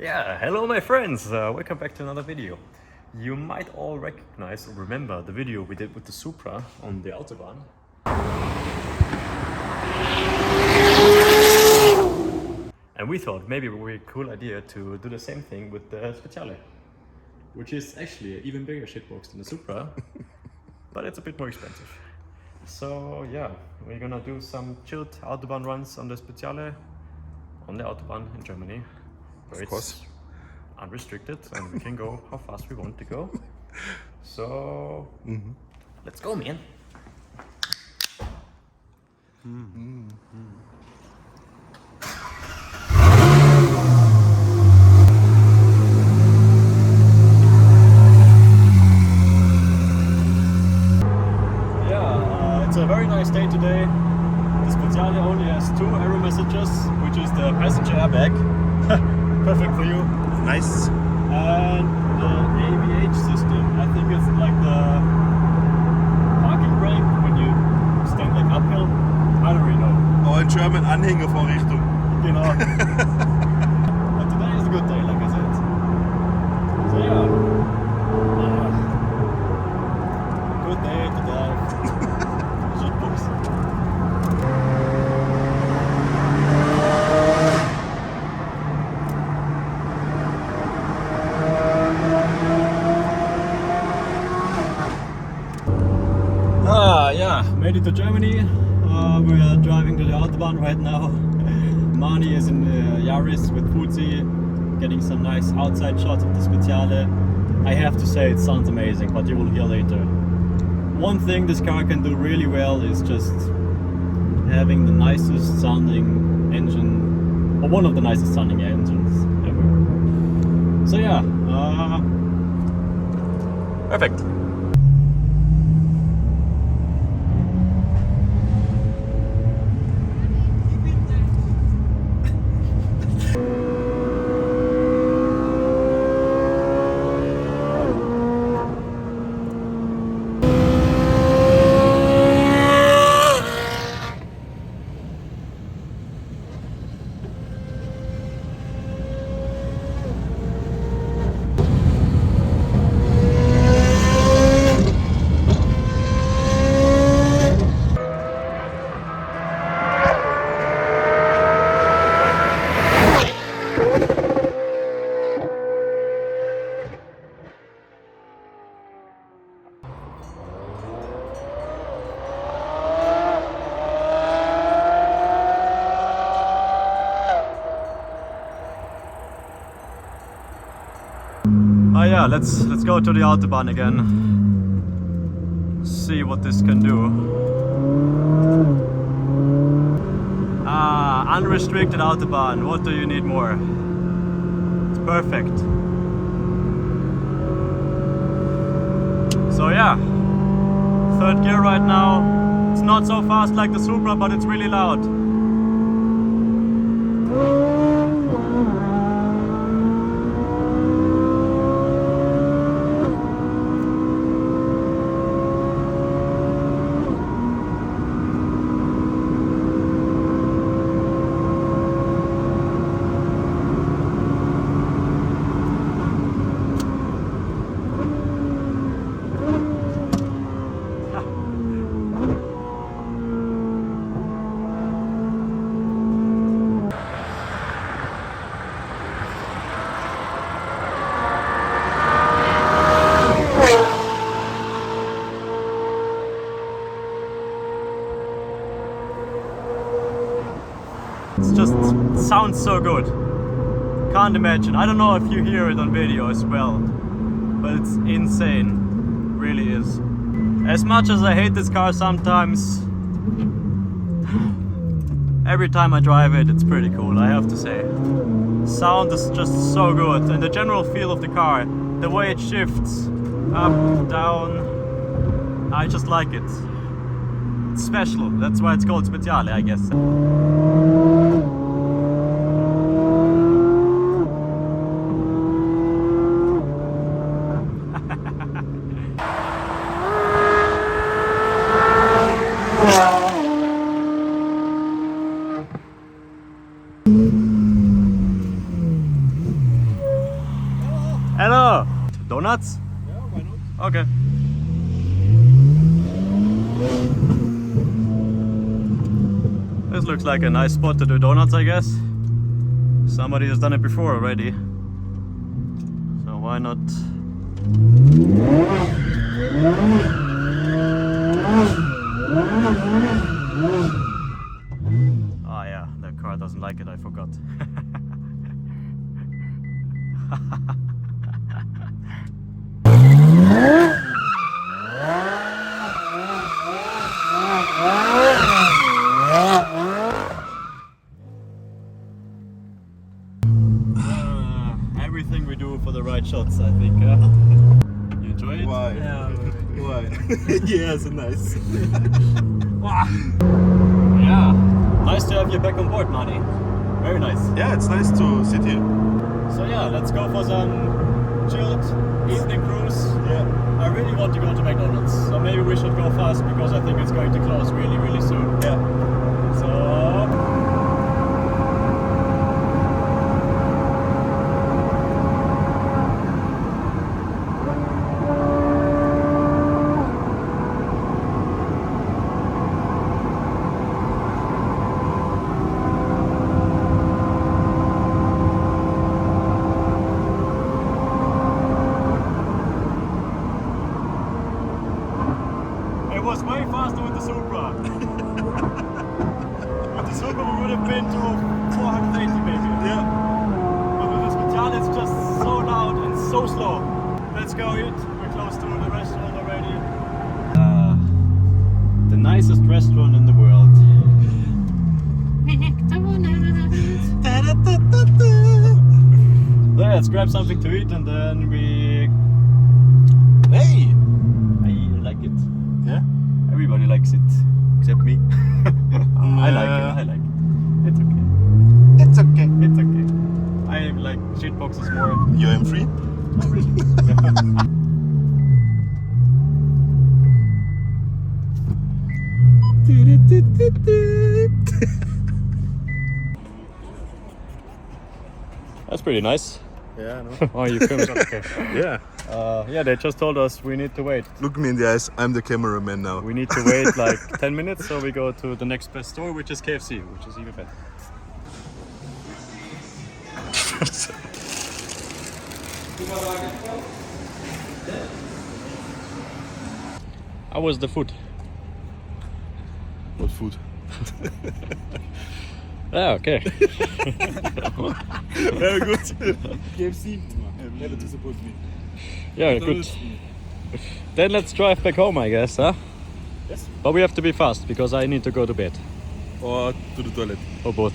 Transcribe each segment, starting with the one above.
Yeah, hello my friends, welcome back to another video. You might all recognize or remember the video we did with the Supra on the Autobahn. And we thought maybe it would be a cool idea to do the same thing with the Speciale, which is actually an even bigger shitbox than the Supra, but it's a bit more expensive. So yeah, we're gonna do some chilled Autobahn runs on the Speciale, on the Autobahn in Germany. Of course. Unrestricted and we can go how fast we want to go. So let's go, man. It's a very nice day today. The Speciale only has 2 error messages, which is the passenger airbag. Perfect for you. Nice. And the ABH system. I think it's like the parking brake when you stand like uphill. I don't really know. All German Anhängevorrichtung. Genau. But today is a good day, like I said. So yeah. Good day to drive. Shitbox. Yeah, made it to Germany. We are driving to the Autobahn right now. Mani is in Yaris with Fuzi, getting some nice outside shots of the Speciale. I have to say it sounds amazing, but you will hear later. One thing this car can do really well is just having the nicest sounding engine, or one of the nicest sounding engines ever. So yeah, perfect. Oh yeah, let's go to the Autobahn again. See what this can do. Unrestricted Autobahn. What do you need more? It's perfect. So yeah, 3rd gear right now. It's not so fast like the Supra, but it's really loud. It just sounds so good. Can't imagine. I don't know if you hear it on video as well, but it's insane. Really is. As much as I hate this car sometimes, every time I drive it, it's pretty cool, I have to say. Sound is just so good, and the general feel of the car, the way it shifts, up, down, I just like it. It's special, that's why it's called Speciale, I guess. Hello! Donuts? Yeah, why not? Okay. This looks like a nice spot to do donuts, I guess. Somebody has done it before already. So why not? Oh yeah, the car doesn't like it, I forgot. Everything we do for the right shots, I think. You enjoy it? Why? Yeah. Why? Yeah, it's nice. Yeah. Nice to have you back on board, Manny. Very nice. Yeah, it's nice to sit here. So yeah, let's go for some chilled evening cruise. Yeah. I really want to go to McDonald's, so maybe we should go fast because I think it's going to close really, really soon. Yeah. So. It was way faster with the Supra. With the Supra we would have been to 480 maybe. Yeah. But with the Speciale it's just so loud and so slow. Let's go eat. We're close to the restaurant already. The nicest restaurant in the world. So let's grab something to eat and then we... Hey! I like it. Yeah. Everybody likes it, except me. I like it, I like it. It's okay. It's okay. It's okay. I like shitboxes more. You am free? Not really. That's pretty nice. Yeah, no. Oh, you filmed it? Okay. Yeah. Yeah, they just told us we need to wait. Look me in the eyes. I'm the cameraman now. We need to wait like 10 minutes, so we go to the next best store, which is KFC, which is even better. How was the food? What food? Ah, okay. Very good. KFC. Never disappoint me. Yeah, good. Then let's drive back home, I guess, huh? Yes. But we have to be fast because I need to go to bed. Or to the toilet. Or both.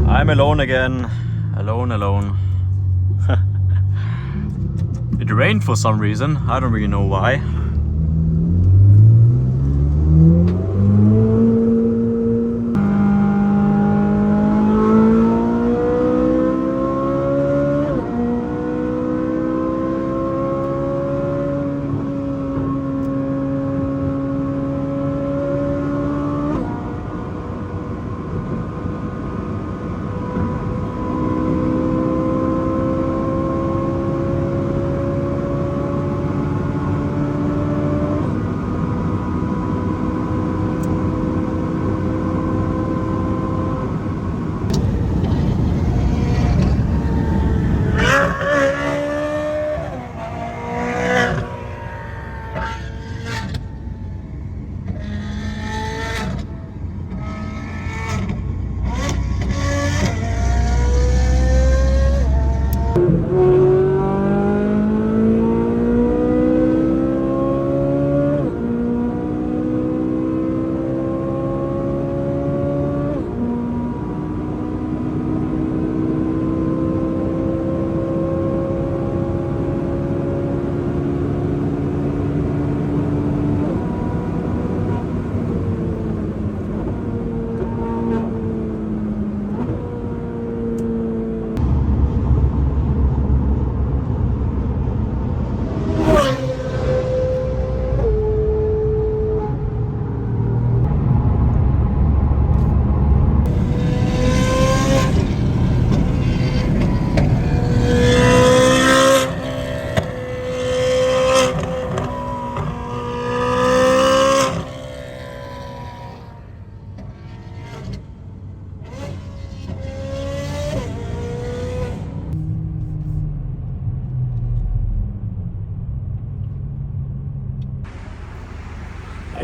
I'm alone again. Alone. It rained for some reason. I don't really know why.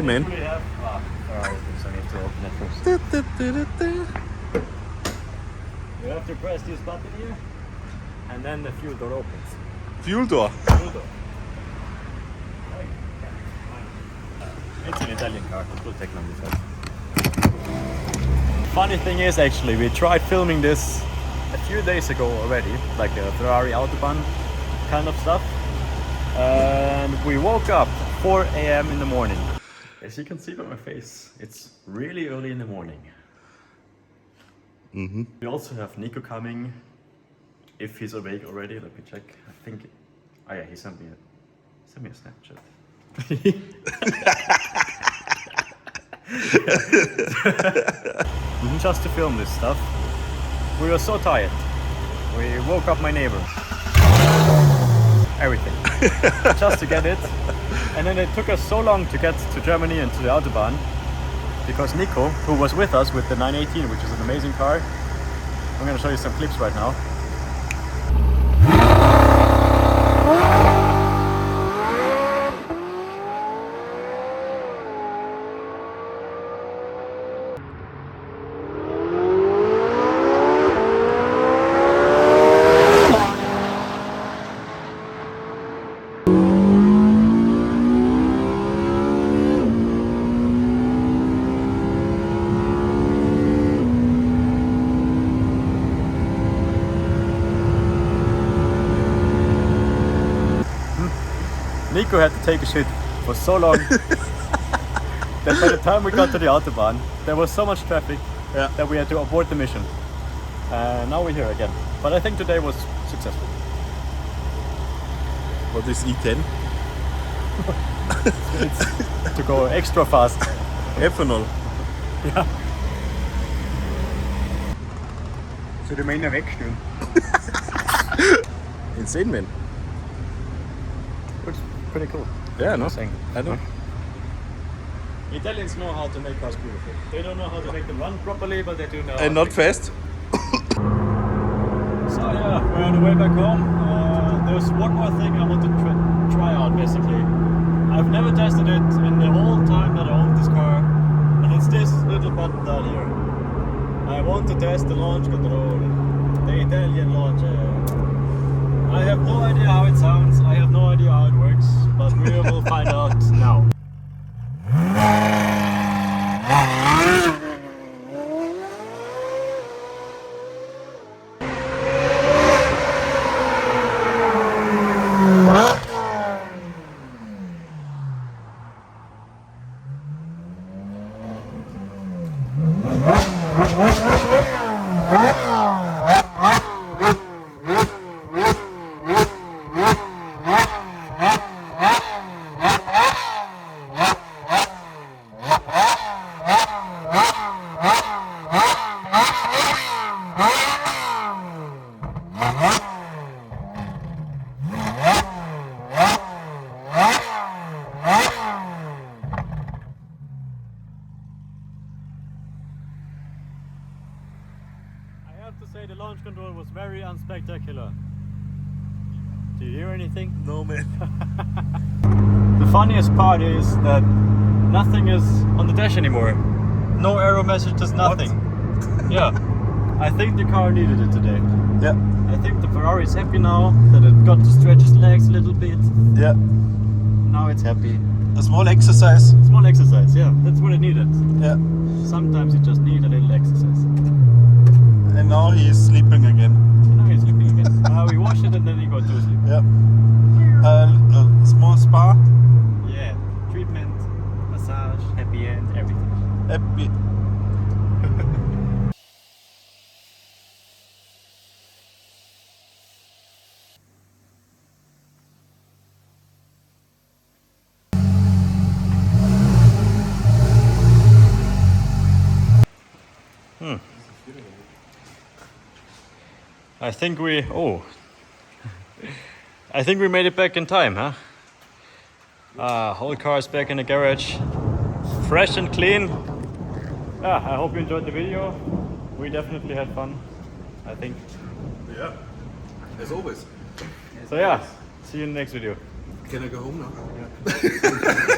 man. We have Ferrari, so I need to open it first. You have to press this button here, and then the fuel door opens. Fuel door. Fuel door. It's an Italian car, it will take long before. Funny thing is, actually, we tried filming this a few days ago already, like a Ferrari Autobahn kind of stuff. And we woke up 4 a.m. in the morning. As you can see by my face, it's really early in the morning. We also have Niko coming, if he's awake already. Let me check. I think. Oh yeah, he sent me a Snapchat. Just to film this stuff. We were so tired. We woke up my neighbor. Everything. Just to get it. And then it took us so long to get to Germany and to the Autobahn. Because Niko, who was with us with the 918, which is an amazing car. I'm going to show you some clips right now. Niko had to take a shit for so long that by the time we got to the Autobahn, there was so much traffic that we had to abort the mission. Now we're here again. But I think today was successful. What is E10? It's to go extra fast. Ethanol. Ja. So die Männer wegstehen. Insane, man. Looks pretty cool. Yeah, no? Saying. I know. Italians know how to make cars beautiful. They don't know how to make them run properly, but they do know. And not fast. So yeah, we're on the way back home. There's one more thing I want to try out basically. I've never tested it in the whole time that I own this car, and it's this little button down here. I want to test the launch control, the Italian launch. I have no idea how it sounds, I have no idea how it works, but we will find out now. I have to say the launch control was very unspectacular. Do you hear anything? No, man. The funniest part is that nothing is on the dash anymore. No arrow messages, nothing. Yeah. I think the car needed it today. Yeah. I think the Ferrari is happy now that it got to stretch its legs a little bit. Yeah. Now it's happy. A small exercise. Small exercise, yeah. That's what it needed. Yeah. Sometimes you just need a little exercise. And now he is sleeping again. Now he's sleeping again. We wash it and then he goes to sleep. Yeah. A small spa. Yeah. Treatment, massage, happy end, everything. Happy. I think I think we made it back in time, huh? Whole car is back in the garage, fresh and clean. Yeah, I hope you enjoyed the video. We definitely had fun, I think. Yeah. As always. So yeah, see you in the next video. Can I go home now? Yeah.